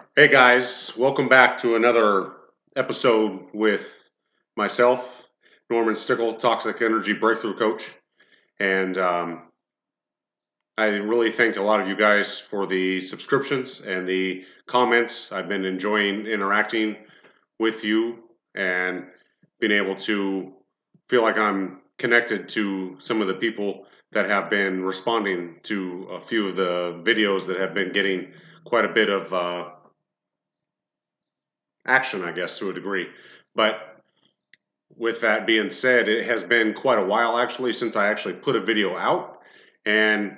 Hey guys, welcome back to another episode with myself, Norman Stickle, Toxic Energy Breakthrough Coach. And I really thank a lot of you guys for the subscriptions and the comments. I've been enjoying interacting with you and being able to feel like I'm connected to some of the people that have been responding to a few of the videos that have been getting quite a bit of action, I guess, to a degree. But with that being said, it has been quite a while actually since I actually put a video out, and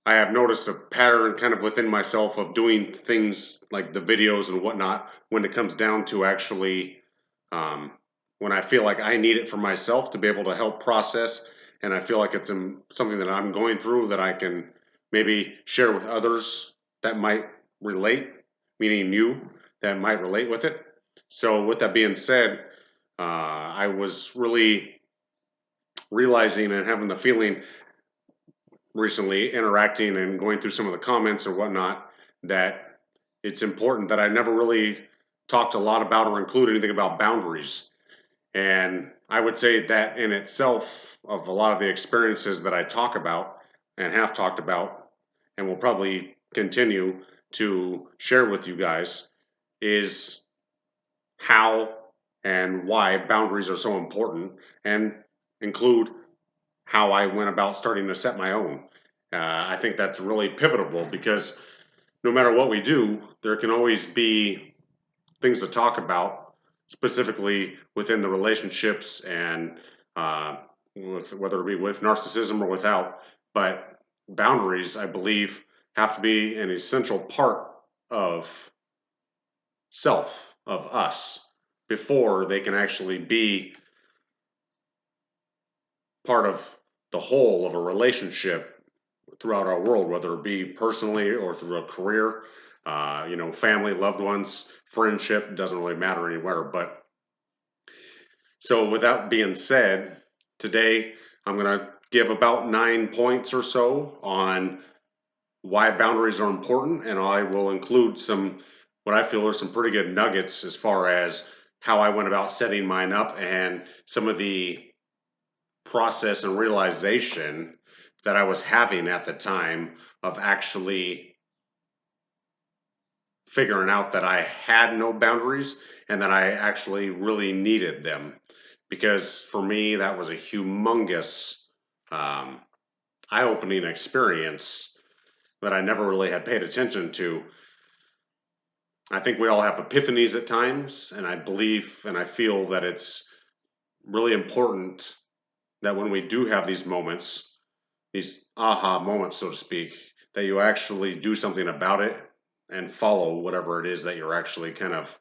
I have noticed a pattern kind of within myself of doing things like the videos and whatnot when it comes down to actually when I feel like I need it for myself to be able to help process, and I feel like it's something that I'm going through that I can maybe share with others that might relate, meaning you that might relate with it. So, with that being said, I was really realizing and having the feeling recently, interacting and going through some of the comments or whatnot, that it's important that I never really talked a lot about or include anything about boundaries. And I would say that in itself, of a lot of the experiences that I talk about and have talked about, and will probably continue to share with you guys, is how and why boundaries are so important, and include how I went about starting to set my own. I think that's really pivotal because no matter what we do, there can always be things to talk about, specifically within the relationships and whether it be with narcissism or without. But boundaries, I believe, have to be an essential part of self, of us, before they can actually be part of the whole of a relationship throughout our world, whether it be personally or through a career, family, loved ones, friendship, doesn't really matter anywhere. But so, with that being said, today I'm going to give about 9 points or so on why boundaries are important, and I will include some what I feel are some pretty good nuggets as far as how I went about setting mine up and some of the process and realization that I was having at the time of actually figuring out that I had no boundaries and that I actually really needed them. Because for me, that was a humongous um, eye opening experience that I never really had paid attention to. I think we all have epiphanies at times, and I believe and I feel that it's really important that when we do have these moments, these aha moments, so to speak, that you actually do something about it and follow whatever it is that you're actually kind of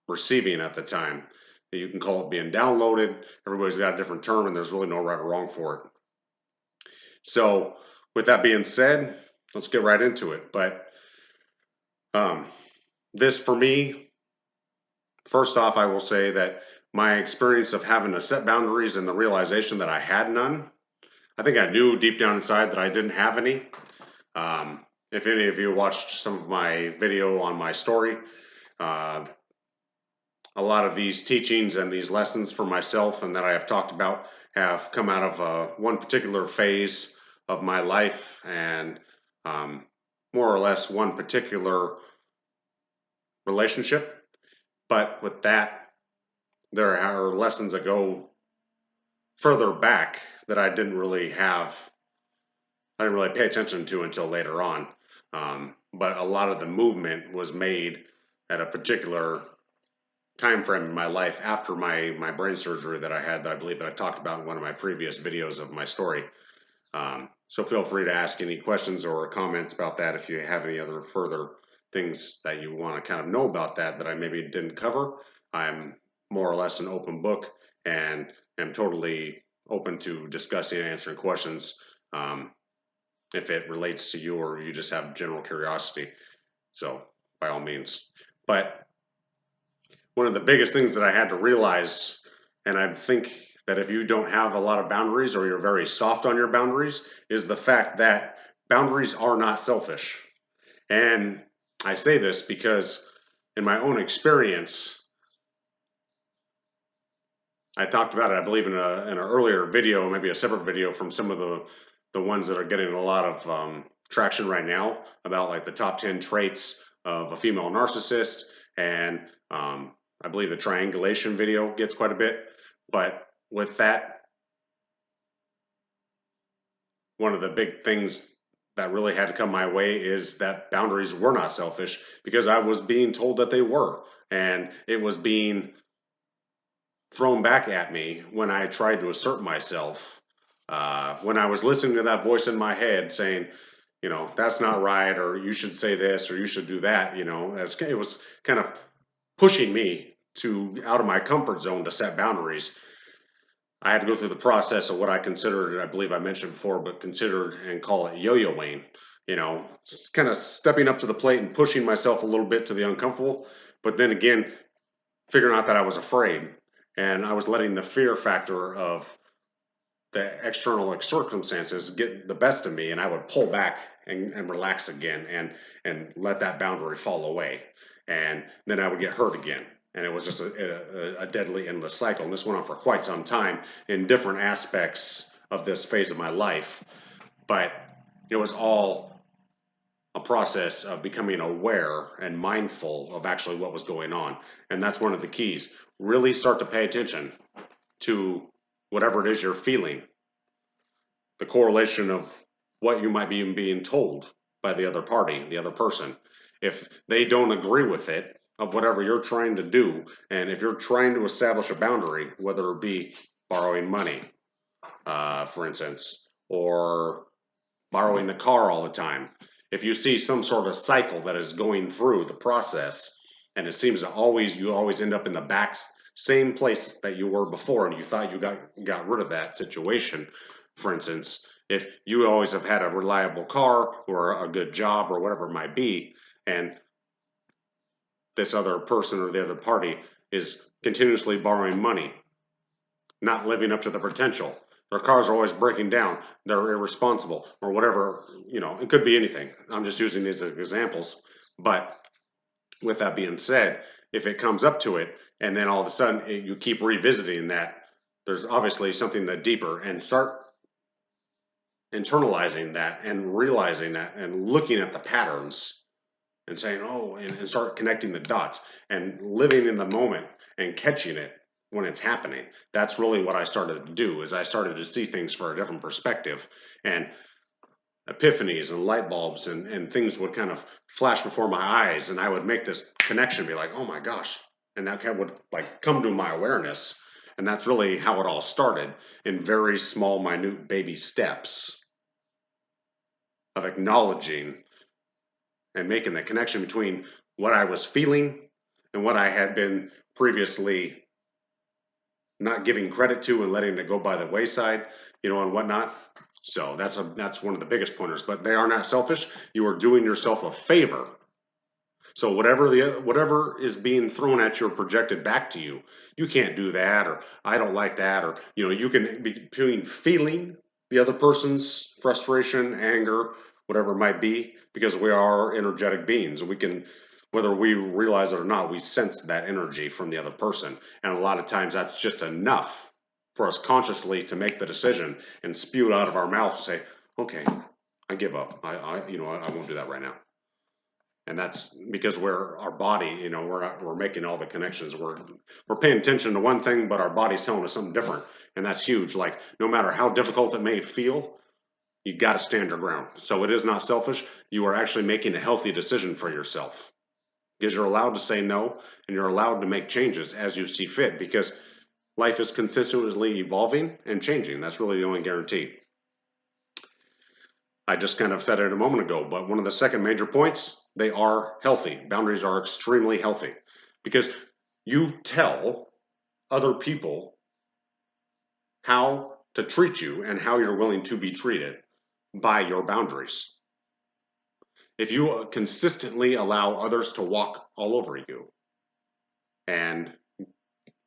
receiving at the time. You can call it being downloaded. Everybody's got a different term, and there's really no right or wrong for it. So, with that being said, let's get right into it. But um, this for me, first off, I will say that my experience of having to set boundaries and the realization that I had none, I think I knew deep down inside that I didn't have any. If any of you watched some of my video on my story, uh, a lot of these teachings and these lessons for myself and that I have talked about have come out of one particular phase of my life and more or less one particular relationship. But with that, there are lessons that go further back that I didn't really pay attention to until later on. But a lot of the movement was made at a particular time frame in my life after my brain surgery that I had, that I believe that I talked about in one of my previous videos of my story. So feel free to ask any questions or comments about that if you have any other further things that you want to kind of know about that I maybe didn't cover. I'm more or less an open book and am totally open to discussing and answering questions if it relates to you or you just have general curiosity. So by all means. But one of the biggest things that I had to realize, and I think that if you don't have a lot of boundaries or you're very soft on your boundaries, is the fact that boundaries are not selfish. And I say this because in my own experience, I talked about it, I believe, in an earlier video, maybe a separate video from some of the ones that are getting a lot of traction right now about like the top 10 traits of a female narcissist. And I believe the triangulation video gets quite a bit. But with that, one of the big things that really had to come my way is that boundaries were not selfish, because I was being told that they were. And it was being thrown back at me when I tried to assert myself. When I was listening to that voice in my head saying, that's not right, or you should say this, or you should do that, it was kind of pushing me to out of my comfort zone to set boundaries. I had to go through the process of what I considered, I believe I mentioned before, but considered and call it yo-yoing, kind of stepping up to the plate and pushing myself a little bit to the uncomfortable, but then again, figuring out that I was afraid, and I was letting the fear factor of the external circumstances get the best of me, and I would pull back and relax again and let that boundary fall away. And then I would get hurt again. And it was just a deadly endless cycle. And this went on for quite some time in different aspects of this phase of my life. But it was all a process of becoming aware and mindful of actually what was going on. And that's one of the keys. Really start to pay attention to whatever it is you're feeling, the correlation of what you might be being told by the other party, the other person. If they don't agree with it, of whatever you're trying to do, and if you're trying to establish a boundary, whether it be borrowing money, for instance, or borrowing the car all the time, if you see some sort of cycle that is going through the process, and it seems that you always end up in the back same place that you were before, and you thought you got rid of that situation. For instance, if you always have had a reliable car or a good job or whatever it might be, and this other person or the other party is continuously borrowing money, not living up to the potential. Their cars are always breaking down. They're irresponsible or whatever, it could be anything. I'm just using these as examples. But with that being said, if it comes up to it and then all of a sudden you keep revisiting that, there's obviously something that deeper, and start internalizing that and realizing that and looking at the patterns and saying, oh, and start connecting the dots and living in the moment and catching it when it's happening. That's really what I started to do, is I started to see things for a different perspective, and epiphanies and light bulbs and things would kind of flash before my eyes, and I would make this connection, be like, oh my gosh, and that kind of would like come to my awareness. And that's really how it all started, in very small, minute baby steps of acknowledging and making the connection between what I was feeling and what I had been previously not giving credit to and letting it go by the wayside, and whatnot. So that's one of the biggest pointers. But they are not selfish. You are doing yourself a favor. So whatever is being thrown at you or projected back to you, you can't do that, or I don't like that, or you can be between feeling the other person's frustration, anger, whatever it might be, because we are energetic beings. We can, whether we realize it or not, we sense that energy from the other person. And a lot of times that's just enough for us consciously to make the decision and spew it out of our mouth and say, okay, I give up. I won't do that right now. And that's because our body, we're making all the connections. We're paying attention to one thing, but our body's telling us something different. And that's huge. Like, no matter how difficult it may feel, you got to stand your ground. So it is not selfish. You are actually making a healthy decision for yourself, because you're allowed to say no, and you're allowed to make changes as you see fit, because life is consistently evolving and changing. That's really the only guarantee. I just kind of said it a moment ago, but one of the second major points, they are healthy. Boundaries are extremely healthy, because you tell other people how to treat you and how you're willing to be treated by your boundaries. If you consistently allow others to walk all over you and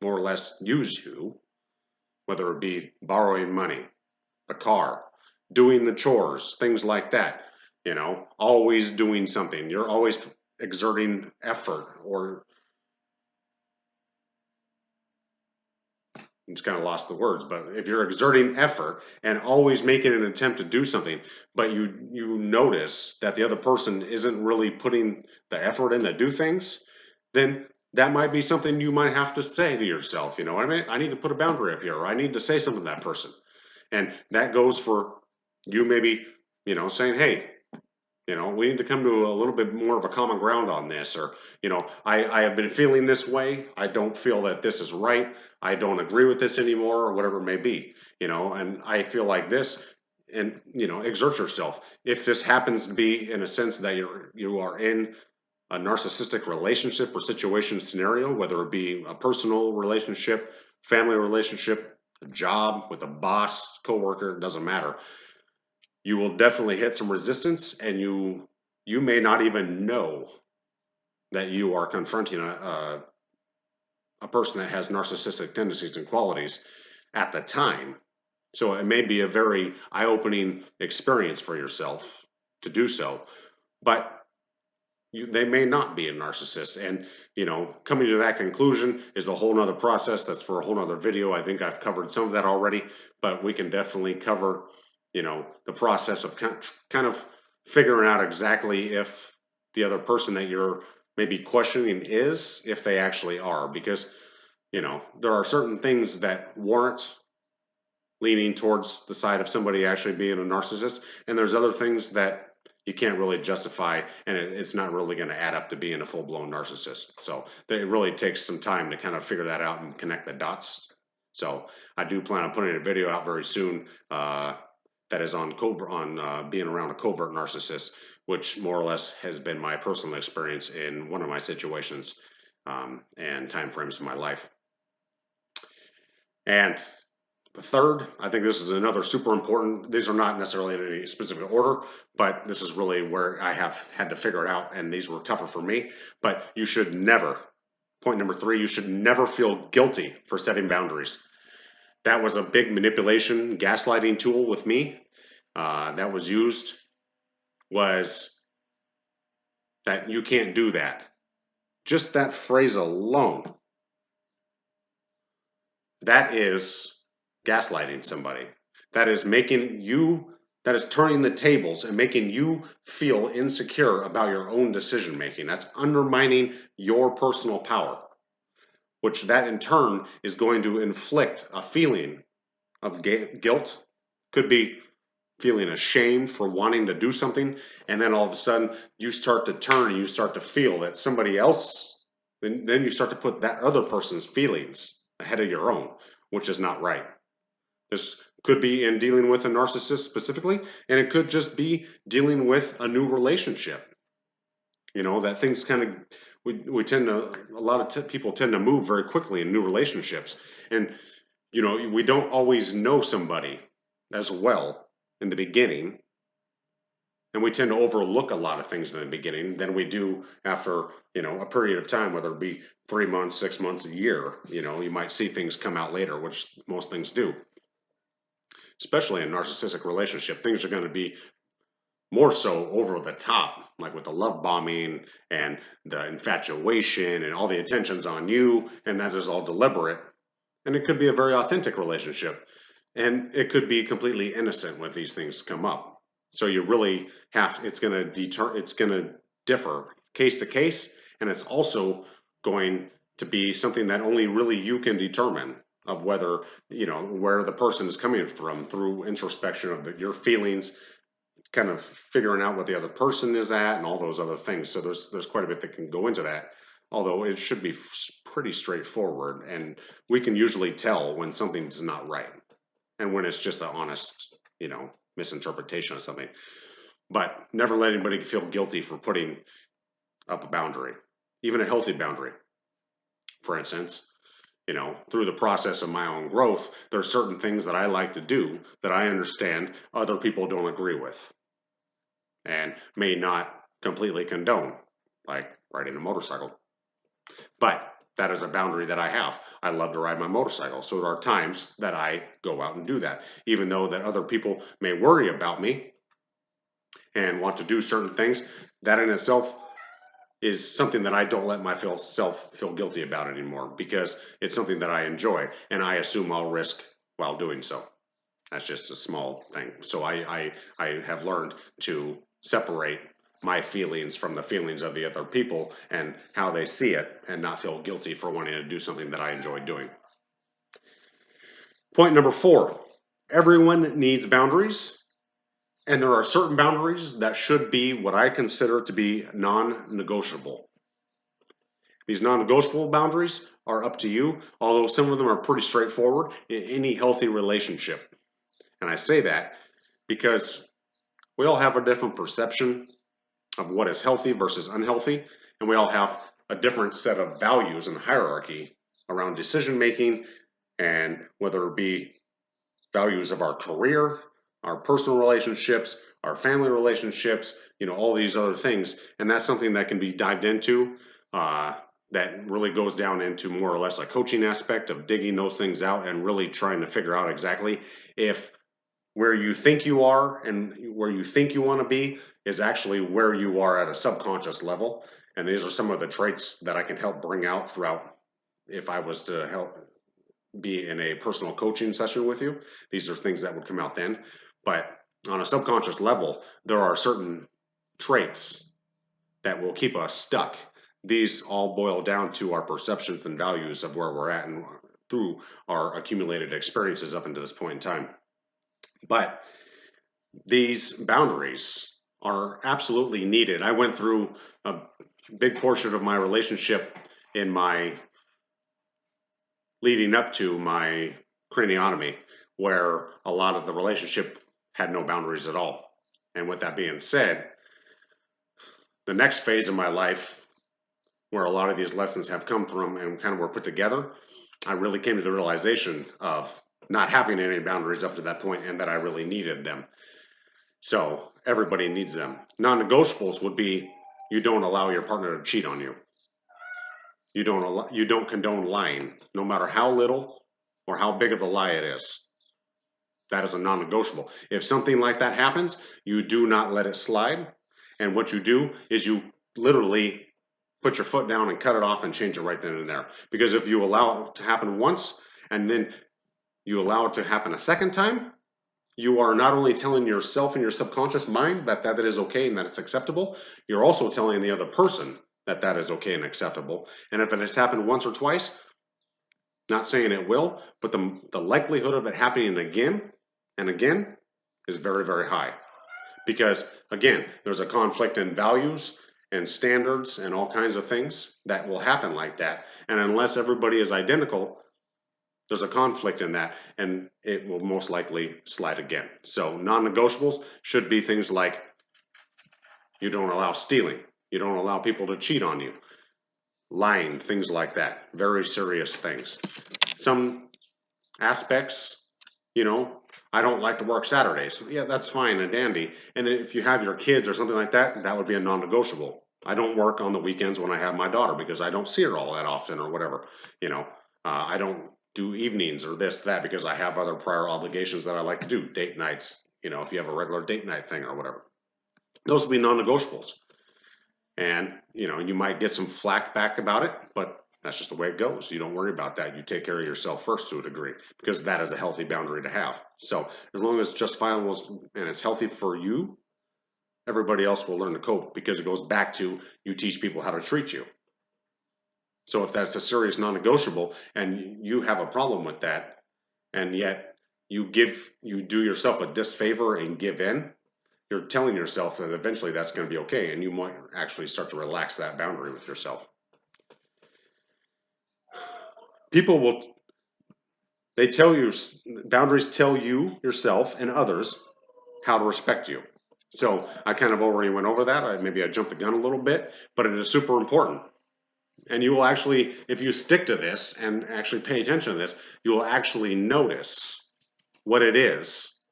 more or less use you, whether it be borrowing money, the car, doing the chores, things like that, you know, always doing something. You're always exerting effort, or it's kind of lost the words, but if you're exerting effort and always making an attempt to do something, but you notice that the other person isn't really putting the effort in to do things, then that might be something you might have to say to yourself. You know what I mean? I need to put a boundary up here, or I need to say something to that person. And that goes for you maybe, you know, saying, hey, you know, we need to come to a little bit more of a common ground on this, or, you know, I have been feeling this way. I don't feel that this is right. I don't agree with this anymore, or whatever it may be, you know, and I feel like this, and, you know, exert yourself. If this happens to be in a sense that you are in a narcissistic relationship or situation scenario, whether it be a personal relationship, family relationship, a job with a boss, coworker, it doesn't matter, you will definitely hit some resistance, and you may not even know that you are confronting a person that has narcissistic tendencies and qualities at the time. So it may be a very eye-opening experience for yourself to do so, but they may not be a narcissist. And, you know, coming to that conclusion is a whole nother process. That's for a whole nother video. I think I've covered some of that already, but we can definitely cover, you know, the process of kind of figuring out exactly if the other person that you're maybe questioning is, if they actually are. Because, you know, there are certain things that warrant leaning towards the side of somebody actually being a narcissist, and there's other things that you can't really justify, and it's not really going to add up to being a full-blown narcissist. So it really takes some time to kind of figure that out and connect the dots. So I do plan on putting a video out very soon that is on covert, on being around a covert narcissist, which more or less has been my personal experience in one of my situations and time frames in my life. And the third, I think this is another super important. These are not necessarily in any specific order, but this is really where I have had to figure it out, and these were tougher for me. But you should never, point number 3, you should never feel guilty for setting boundaries. That was a big manipulation, gaslighting tool with me that was used, was that you can't do that. Just that phrase alone, that is gaslighting somebody. That is making you, that is turning the tables and making you feel insecure about your own decision making. That's undermining your personal power, which that in turn is going to inflict a feeling of guilt. Could be feeling ashamed for wanting to do something, and then all of a sudden you start to turn and you start to feel that somebody else, then you start to put that other person's feelings ahead of your own, which is not right. This could be in dealing with a narcissist specifically, and it could just be dealing with a new relationship. You know, that things kind of, we tend to, a lot of people tend to move very quickly in new relationships. And, you know, we don't always know somebody as well in the beginning. And we tend to overlook a lot of things in the beginning than we do after, you know, a period of time, whether it be 3 months, 6 months, a year. You know, you might see things come out later, which most things do. Especially in a narcissistic relationship, things are going to be more so over the top, like with the love bombing and the infatuation and all the attention's on you, and that is all deliberate. And it could be a very authentic relationship, and it could be completely innocent when these things come up. So you really have, it's going to differ case to case, and it's also going to be something that only really you can determine, of whether, you know, where the person is coming from through introspection of your feelings, kind of figuring out what the other person is at, and all those other things. So there's quite a bit that can go into that, although it should be pretty straightforward, and we can usually tell when something's not right and when it's just an honest, you know, misinterpretation of something. But never let anybody feel guilty for putting up a boundary, even a healthy boundary. For instance, you know, through the process of my own growth, there are certain things that I like to do that I understand other people don't agree with and may not completely condone, like riding a motorcycle. But that is a boundary that I have. I love to ride my motorcycle, so there are times that I go out and do that, even though that other people may worry about me and want to do certain things, that in itself is something that I don't let myself feel guilty about anymore, because it's something that I enjoy and I assume I'll risk while doing so. That's just a small thing. So I have learned to separate my feelings from the feelings of the other people and how they see it, and not feel guilty for wanting to do something that I enjoy doing. Point number 4, everyone needs boundaries. And there are certain boundaries that should be what I consider to be non-negotiable. These non-negotiable boundaries are up to you, although some of them are pretty straightforward in any healthy relationship. And I say that because we all have a different perception of what is healthy versus unhealthy, and we all have a different set of values and hierarchy around decision making, and whether it be values of our career, our personal relationships, our family relationships, all these other things. And that's something that can be dived into, that really goes down into more or less a coaching aspect of digging those things out and really trying to figure out exactly if where you think you are and where you think you want to be is actually where you are at a subconscious level. And these are some of the traits that I can help bring out throughout, if I was to help be in a personal coaching session with you. These are things that would come out then. But on a subconscious level, there are certain traits that will keep us stuck. These all boil down to our perceptions and values of where we're at and through our accumulated experiences up until this point in time. But these boundaries are absolutely needed. I went through a big portion of my relationship in my leading up to my craniotomy, where a lot of the relationship had no boundaries at all. And with that being said, the next phase of my life, where a lot of these lessons have come from and kind of were put together, I really came to the realization of not having any boundaries up to that point, and that I really needed them. So everybody needs them. Non-negotiables would be, you don't allow your partner to cheat on you. You don't condone lying, no matter how little or how big of a lie it is. That is a non-negotiable. If something like that happens, you do not let it slide. And what you do is you literally put your foot down and cut it off and change it right then and there. Because if you allow it to happen once and then you allow it to happen a second time, you are not only telling yourself and your subconscious mind that that is okay and that it's acceptable, you're also telling the other person that that is okay and acceptable. And if it has happened once or twice, not saying it will, but the likelihood of it happening again and again is very, very high. Because again, there's a conflict in values and standards and all kinds of things that will happen like that. And unless everybody is identical, there's a conflict in that, and it will most likely slide again. So non-negotiables should be things like, you don't allow stealing, you don't allow people to cheat on you, lying, things like that. Very serious things. Some aspects, I don't like to work Saturdays. Yeah, that's fine and dandy. And if you have your kids or something like that, that would be a non-negotiable. I don't work on the weekends when I have my daughter because I don't see her all that often or whatever. I don't do evenings or this, that, because I have other prior obligations that I like to do. Date nights, if you have a regular date night thing or whatever. Those would be non-negotiables. And, you might get some flack back about it, but that's just the way it goes. You don't worry about that. You take care of yourself first to a degree, because that is a healthy boundary to have. So as long as it's justifiable and it's healthy for you, everybody else will learn to cope, because it goes back to, you teach people how to treat you. So if that's a serious non-negotiable and you have a problem with that, and yet you do yourself a disfavor and give in, you're telling yourself that eventually that's going to be okay, and you might actually start to relax that boundary with yourself. Boundaries tell you, yourself, and others how to respect you. So I kind of already went over that. Maybe I jumped the gun a little bit, but it is super important. And you will actually, if you stick to this and actually pay attention to this, you will actually notice what it is,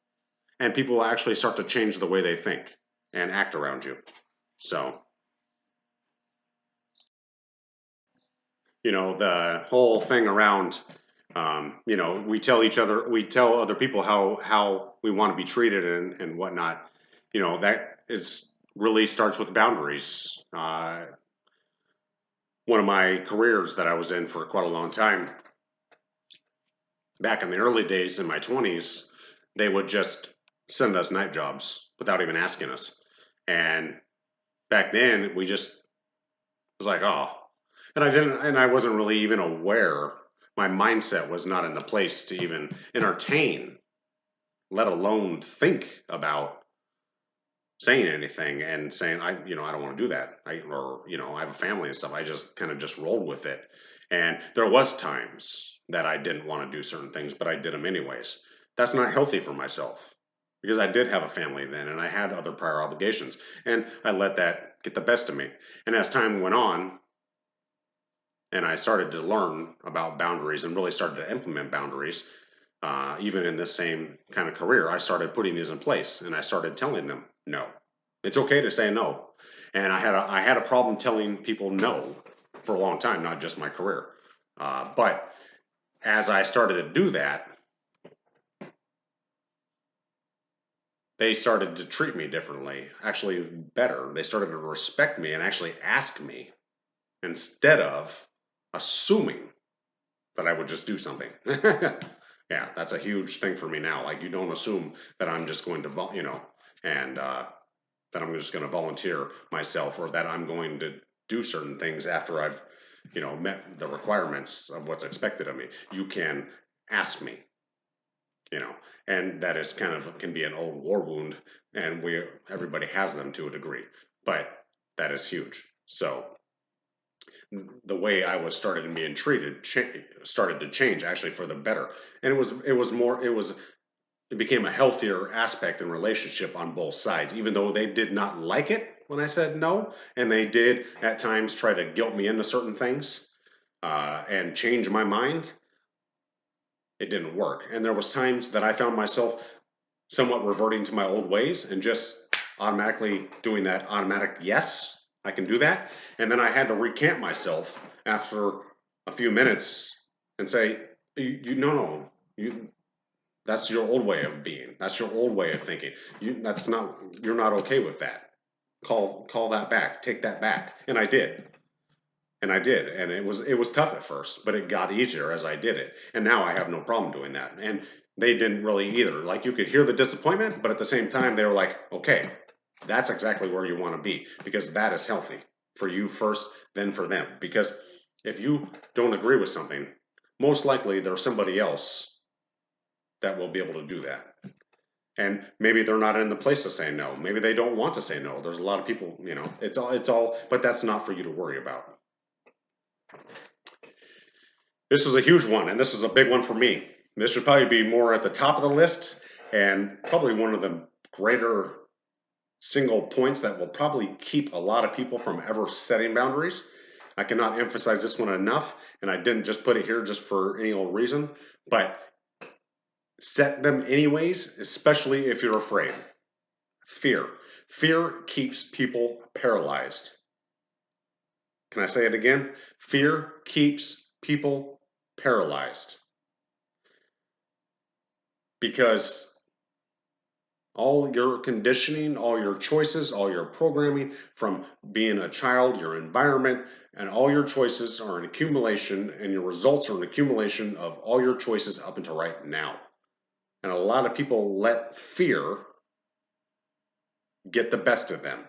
and people will actually start to change the way they think and act around you. So, the whole thing around, we tell other people how we want to be treated and whatnot. that is really starts with boundaries. One of my careers that I was in for quite a long time, back in the early days in my 20s, they would just send us night jobs without even asking us. And back then, we just was like, oh, and I wasn't really even aware. My mindset was not in the place to even entertain, let alone think about saying anything and saying, I don't want to do that. I have a family and stuff. I just kind of just rolled with it. And there was times that I didn't want to do certain things, but I did them anyways. That's not healthy for myself because I did have a family then and I had other prior obligations and I let that get the best of me. And as time went on and I started to learn about boundaries and really started to implement boundaries, even in this same kind of career, I started putting these in place and I started telling them no. It's okay to say no. And I had a problem telling people no for a long time, not just my career. But as I started to do that, they started to treat me differently, actually better. They started to respect me and actually ask me instead of assuming that I would just do something. Yeah, that's a huge thing for me now. Like, you don't assume that I'm just going to, and that I'm just going to volunteer myself or that I'm going to do certain things after I've, met the requirements of what's expected of me. You can ask me, and that is can be an old war wound, and everybody has them to a degree, but that is huge. So the way I was started being treated started to change actually for the better, and it became a healthier aspect in relationship on both sides, even though they did not like it when I said no, and they did at times try to guilt me into certain things and change my mind. It didn't work, and there was times that I found myself somewhat reverting to my old ways and just automatically doing that automatic yes, I can do that. And then I had to recant myself after a few minutes and say, no, that's your old way of being. That's your old way of thinking. You're not okay with that. Call that back. Take that back. And I did. And I did. And it was tough at first, but it got easier as I did it. And now I have no problem doing that. And they didn't really either. Like, you could hear the disappointment, but at the same time, they were like, okay, that's exactly where you want to be, because that is healthy for you first, then for them. Because if you don't agree with something, most likely there's somebody else that will be able to do that. And maybe they're not in the place to say no. Maybe they don't want to say no. There's a lot of people, it's all, but that's not for you to worry about. This is a huge one, and this is a big one for me. This should probably be more at the top of the list, and probably one of the greater single points that will probably keep a lot of people from ever setting boundaries. I cannot emphasize this one enough, and I didn't just put it here just for any old reason, but set them anyways, especially if you're afraid. Fear. Fear keeps people paralyzed. Can I say it again? Fear keeps people paralyzed. Because all your conditioning, all your choices, all your programming from being a child, your environment, and all your choices are an accumulation, and your results are an accumulation of all your choices up until right now. And a lot of people let fear get the best of them.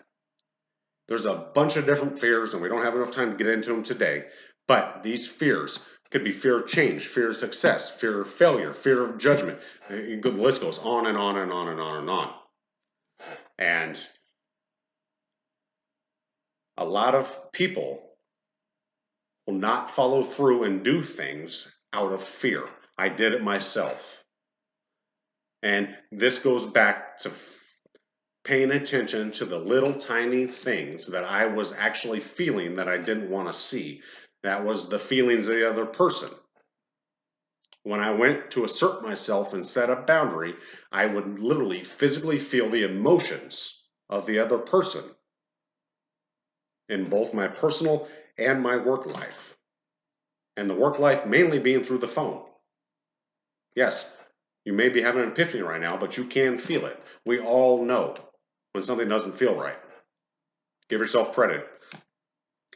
There's a bunch of different fears, and we don't have enough time to get into them today, but these fears could be fear of change, fear of success, fear of failure, fear of judgment. The list goes on and on and on and on and on. And a lot of people will not follow through and do things out of fear. I did it myself. And this goes back to paying attention to the little tiny things that I was actually feeling that I didn't want to see. That was the feelings of the other person. When I went to assert myself and set a boundary, I would literally physically feel the emotions of the other person in both my personal and my work life. And the work life mainly being through the phone. Yes, you may be having an epiphany right now, but you can feel it. We all know. when something doesn't feel right. Give yourself credit,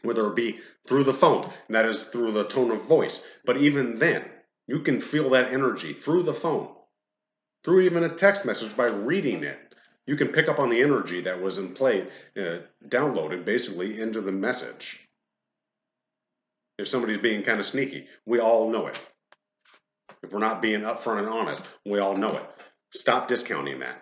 whether it be through the phone, and that is through the tone of voice. But even then, you can feel that energy through the phone, through even a text message by reading it. You can pick up on the energy that was in play, downloaded basically into the message. If somebody's being kind of sneaky, we all know it. If we're not being upfront and honest, we all know it. Stop discounting that.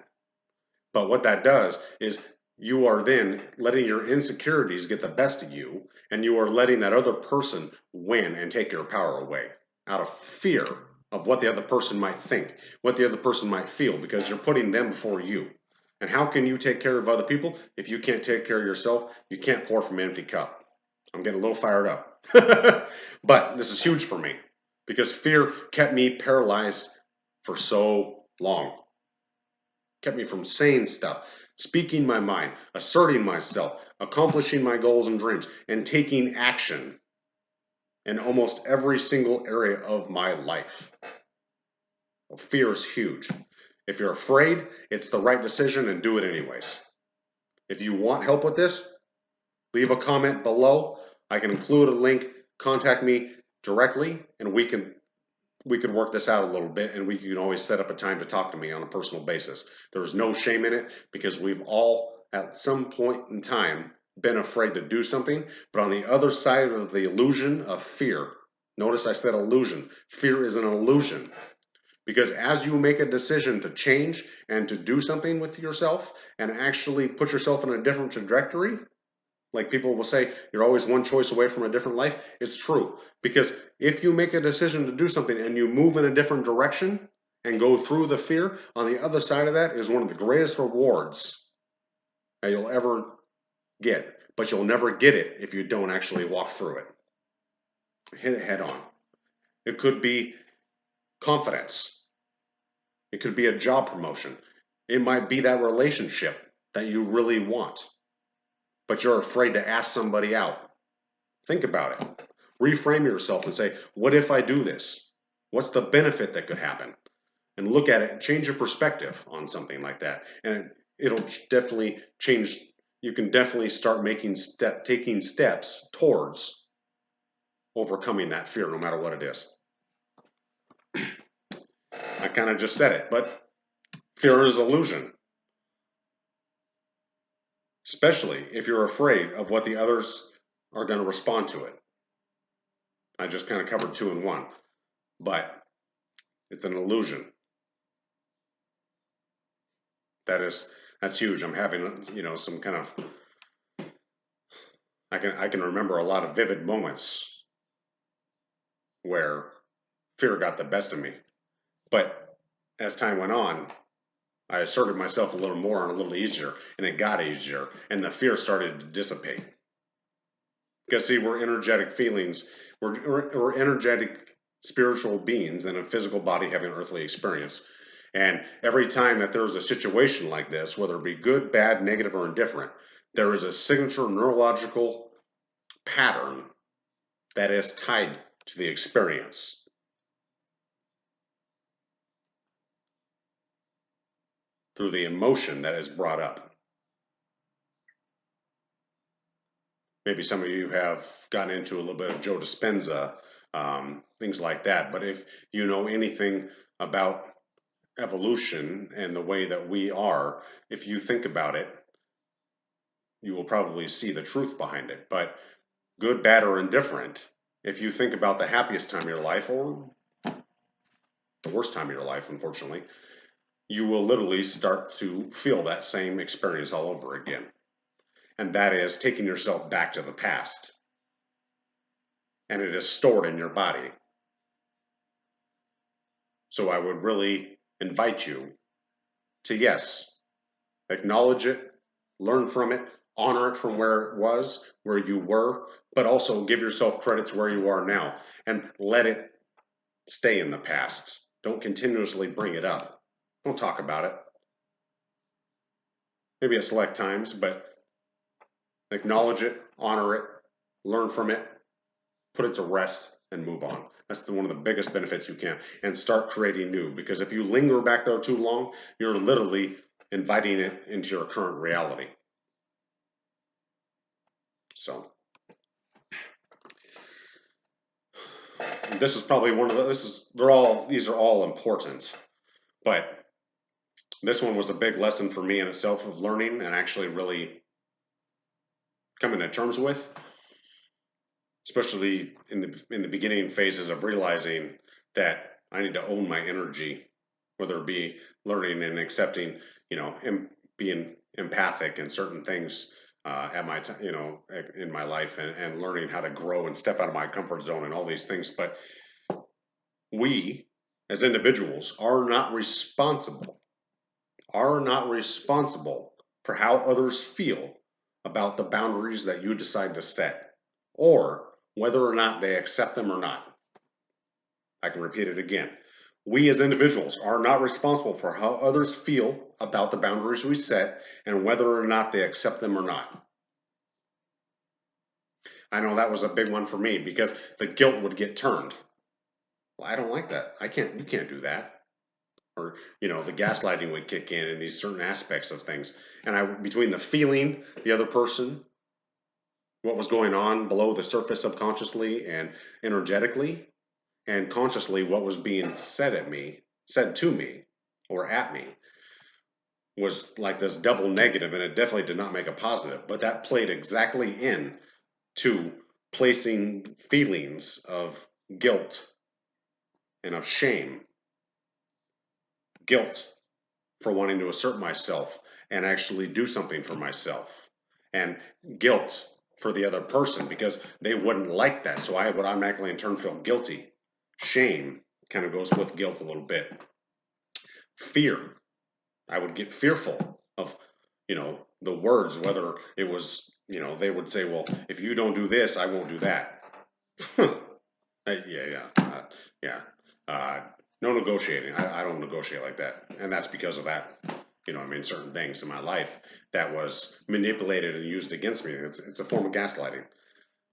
But what that does is you are then letting your insecurities get the best of you, and you are letting that other person win and take your power away out of fear of what the other person might think, what the other person might feel, because you're putting them before you. And how can you take care of other people if you can't take care of yourself? You can't pour from an empty cup. I'm getting a little fired up. But this is huge for me because fear kept me paralyzed for so long. Kept me from saying stuff, speaking my mind, asserting myself, accomplishing my goals and dreams, and taking action in almost every single area of my life. Well, fear is huge. If you're afraid, it's the right decision and do it anyways. If you want help with this, leave a comment below. I can include a link, contact me directly, and we can work this out a little bit, and we can always set up a time to talk to me on a personal basis. There's no shame in it because we've all at some point in time been afraid to do something, but on the other side of the illusion of fear, notice I said illusion, fear is an illusion. Because as you make a decision to change and to do something with yourself and actually put yourself in a different trajectory, like people will say, you're always one choice away from a different life. It's true. Because if you make a decision to do something and you move in a different direction and go through the fear, on the other side of that is one of the greatest rewards that you'll ever get. But you'll never get it if you don't actually walk through it. Hit it head on. It could be confidence. It could be a job promotion. It might be that relationship that you really want, but you're afraid to ask somebody out. Think about it. Reframe yourself and say, what if I do this? What's the benefit that could happen? And look at it and change your perspective on something like that. And it'll definitely change. You can definitely start taking steps towards overcoming that fear, no matter what it is. I kind of just said it, but fear is illusion. Especially if you're afraid of what the others are going to respond to it. I just kind of covered 2 in 1, but it's an illusion. That's huge. I'm having, some kind of, I can remember a lot of vivid moments where fear got the best of me. But as time went on, I asserted myself a little more and a little easier, and it got easier, and the fear started to dissipate. Because see, we're energetic feelings, we're energetic spiritual beings in a physical body having an earthly experience. And every time that there's a situation like this, whether it be good, bad, negative, or indifferent, there is a signature neurological pattern that is tied to the experience. Through the emotion that is brought up. Maybe some of you have gotten into a little bit of Joe Dispenza, things like that. But if you know anything about evolution and the way that we are, if you think about it, you will probably see the truth behind it. But good, bad, or indifferent, if you think about the happiest time of your life or the worst time of your life, unfortunately, you will literally start to feel that same experience all over again. And that is taking yourself back to the past. And it is stored in your body. So I would really invite you to, yes, acknowledge it, learn from it, honor it from where it was, where you were, but also give yourself credit to where you are now and let it stay in the past. Don't continuously bring it up. Don't talk about it. Maybe at select times, but acknowledge it, honor it, learn from it, put it to rest, and move on. That's one of the biggest benefits you can. And start creating new. Because if you linger back there too long, you're literally inviting it into your current reality. So this is probably one of the, these are all important, but this one was a big lesson for me in itself of learning and actually really coming to terms with, especially in the beginning phases of realizing that I need to own my energy, whether it be learning and accepting, being empathic in certain things at my in my life, and learning how to grow and step out of my comfort zone and all these things. But we as individuals are not responsible for how others feel about the boundaries that you decide to set, or whether or not they accept them or not. I can repeat it again. We as individuals are not responsible for how others feel about the boundaries we set and whether or not they accept them or not. I know that was a big one for me because the guilt would get turned. Well, I don't like that. You can't do that. Or, the gaslighting would kick in these certain aspects of things. And between the feeling, the other person, what was going on below the surface subconsciously and energetically, and consciously what was being said to me, or at me, was like this double negative, and it definitely did not make a positive. But that played exactly in to placing feelings of guilt and of shame. Guilt for wanting to assert myself and actually do something for myself, and guilt for the other person because they wouldn't like that, so I would automatically in turn feel guilty. Shame kind of goes with guilt a little bit. Fear, I would get fearful of the words, whether it was they would say, well, if you don't do this, I won't do that. No negotiating. I don't negotiate like that. And that's because of that. Certain things in my life that was manipulated and used against me. It's a form of gaslighting.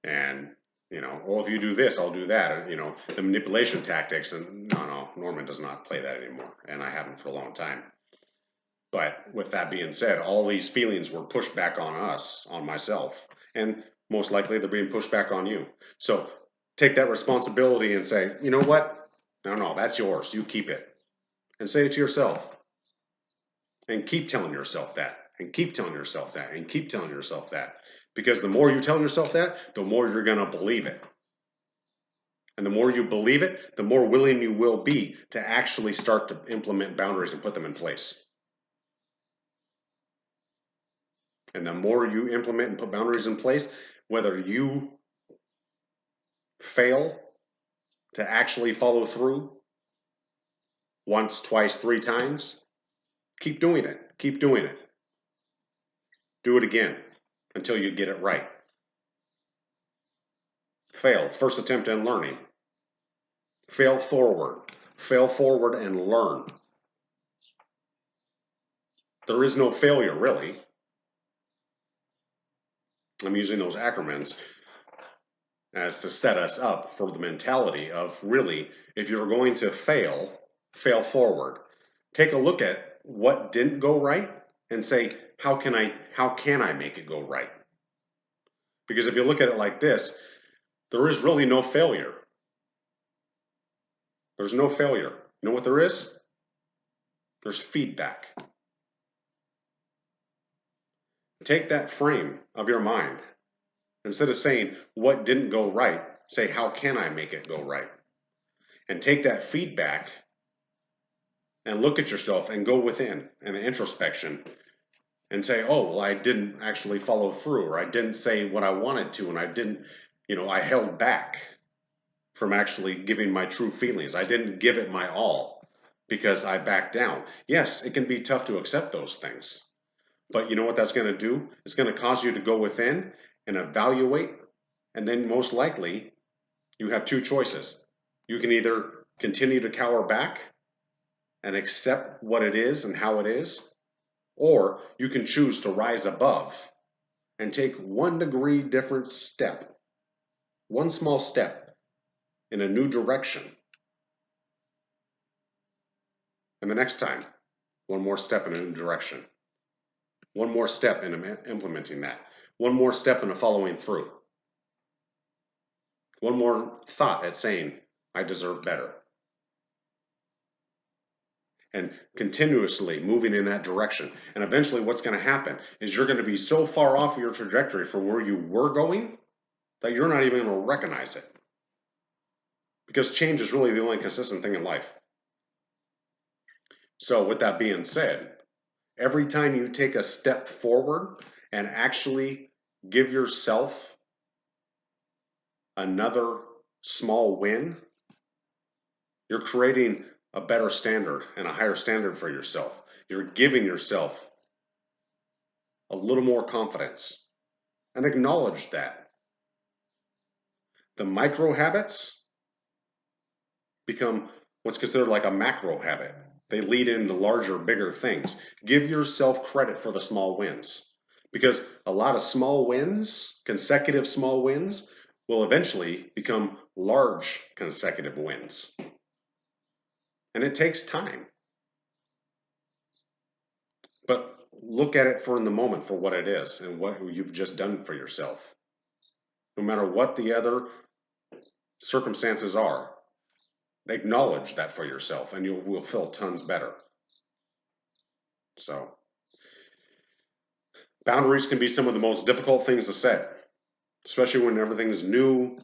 And, well, if you do this, I'll do that. The manipulation tactics. And no, Norman does not play that anymore. And I haven't for a long time. But with that being said, all these feelings were pushed back on us, on myself. And most likely they're being pushed back on you. So take that responsibility and say, you know what? No, that's yours. You keep it. And say it to yourself. And keep telling yourself that. And keep telling yourself that. And keep telling yourself that. Because the more you tell yourself that, the more you're going to believe it. And the more you believe it, the more willing you will be to actually start to implement boundaries and put them in place. And the more you implement and put boundaries in place, whether you fail to actually follow through once, twice, 3 times, keep doing it. Keep doing it. Do it again until you get it right. Fail. First attempt in learning. Fail forward. Fail forward and learn. There is no failure, really. I'm using those acronyms as to set us up for the mentality of really, if you're going to fail forward. Take a look at what didn't go right and say, how can I make it go right? Because if you look at it like this, there is really no failure. There's no failure. You know what there is? There's feedback. Take that frame of your mind. Instead of saying, what didn't go right, say, how can I make it go right? And take that feedback and look at yourself and go within an introspection and say, oh, well, I didn't actually follow through, or I didn't say what I wanted to, and I didn't, I held back from actually giving my true feelings. I didn't give it my all because I backed down. Yes, it can be tough to accept those things. But you know what that's going to do? It's going to cause you to go within and evaluate, and then most likely you have 2 choices. You can either continue to cower back and accept what it is and how it is, or you can choose to rise above and take 1 degree different step, 1 small step in a new direction. And the next time, 1 more step in a new direction. One more step in implementing that. One more step in following through. One more thought at saying, I deserve better. And continuously moving in that direction. And eventually what's going to happen is you're going to be so far off your trajectory from where you were going that you're not even going to recognize it. Because change is really the only consistent thing in life. So with that being said, every time you take a step forward and actually give yourself another small win, you're creating a better standard and a higher standard for yourself. You're giving yourself a little more confidence, and acknowledge that. The micro habits become what's considered like a macro habit. They lead into larger, bigger things. Give yourself credit for the small wins, because a lot of small wins, consecutive small wins, will eventually become large consecutive wins. And it takes time. But look at it for in the moment for what it is and what you've just done for yourself. No matter what the other circumstances are, acknowledge that for yourself and you will feel tons better. So, boundaries can be some of the most difficult things to set, especially when everything is new.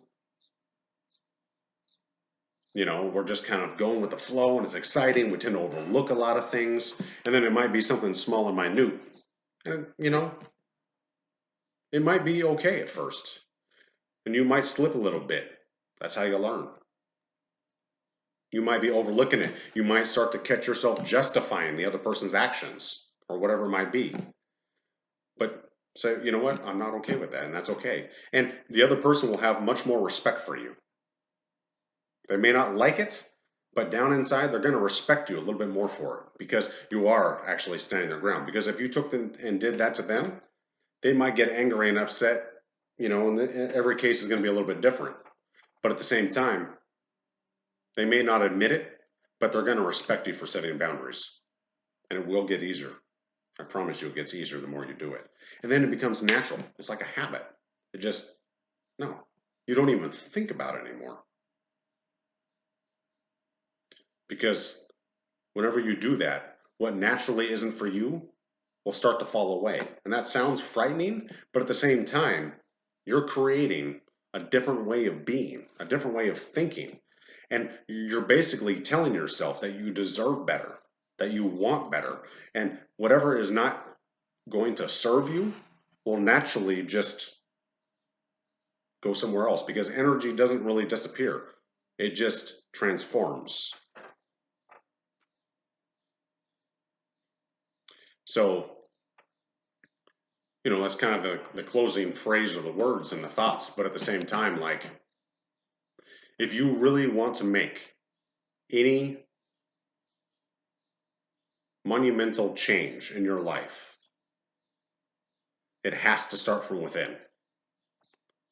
You know, we're just kind of going with the flow and it's exciting. We tend to overlook a lot of things. And then it might be something small and minute. And, you know, it might be okay at first. And you might slip a little bit. That's how you learn. You might be overlooking it. You might start to catch yourself justifying the other person's actions or whatever it might be. But say, you know what? I'm not okay with that. And that's okay. And the other person will have much more respect for you. They may not like it, but down inside, they're going to respect you a little bit more for it because you are actually standing their ground. Because if you took them and did that to them, they might get angry and upset, you know, and every case is going to be a little bit different. But at the same time, they may not admit it, but they're going to respect you for setting boundaries. And it will get easier. I promise you it gets easier the more you do it. And then it becomes natural. It's like a habit. It just, no, you don't even think about it anymore. Because whenever you do that, what naturally isn't for you will start to fall away. And that sounds frightening, but at the same time, you're creating a different way of being, a different way of thinking. And you're basically telling yourself that you deserve better, that you want better. And whatever is not going to serve you will naturally just go somewhere else because energy doesn't really disappear. It just transforms. So, you know, that's kind of the closing phrase of the words and the thoughts. But at the same time, like, if you really want to make any monumental change in your life, it has to start from within.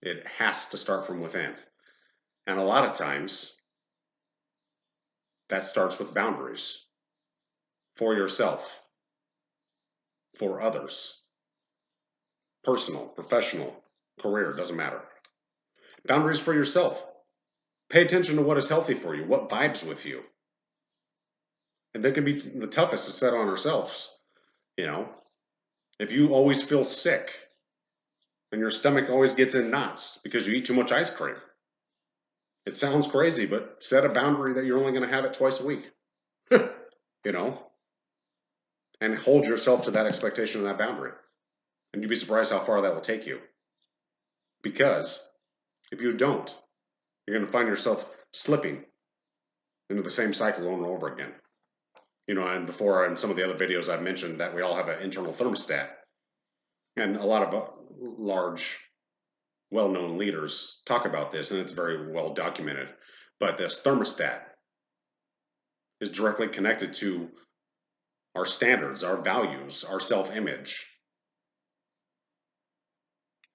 It has to start from within. And a lot of times, that starts with boundaries for yourself, for others, personal, professional, career, doesn't matter. Boundaries for yourself. Pay attention to what is healthy for you, what vibes with you. And that can be the toughest to set on ourselves. You know, if you always feel sick and your stomach always gets in knots because you eat too much ice cream, it sounds crazy, but set a boundary that you're only going to have it twice a week. You know, and hold yourself to that expectation and that boundary. And you'd be surprised how far that will take you. Because if you don't, you're going to find yourself slipping into the same cycle over and over again. You know, and before in some of the other videos I've mentioned that we all have an internal thermostat. And a lot of large, well-known leaders talk about this, and it's very well documented. But this thermostat is directly connected to our standards, our values, our self-image.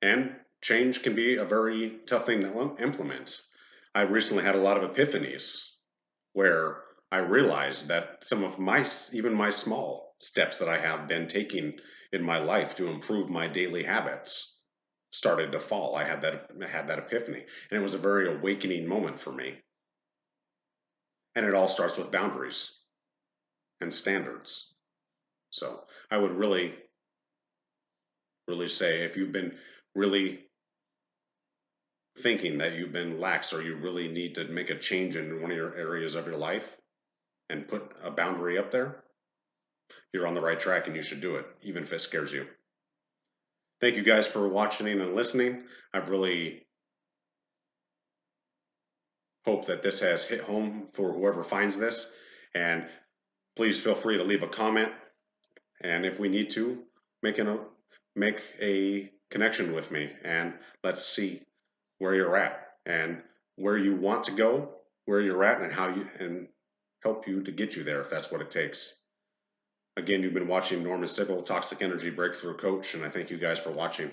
And change can be a very tough thing to implement. I recently had a lot of epiphanies where I realized that some of even my small steps that I have been taking in my life to improve my daily habits started to fall. I had that epiphany, and it was a very awakening moment for me. And it all starts with boundaries and standards. So I would really say, if you've been really thinking that you've been lax, or you really need to make a change in one of your areas of your life and put a boundary up there, you're on the right track and you should do it, even if it scares you. Thank you guys for watching and listening. I've really hope that this has hit home for whoever finds this, and please feel free to leave a comment, and if we need to, make a connection with me, and let's see where you're at and where you want to go, where you're at, and how you, and help you to get you there if that's what it takes. Again, you've been watching Norman Stickle, Toxic Energy Breakthrough Coach, and I thank you guys for watching.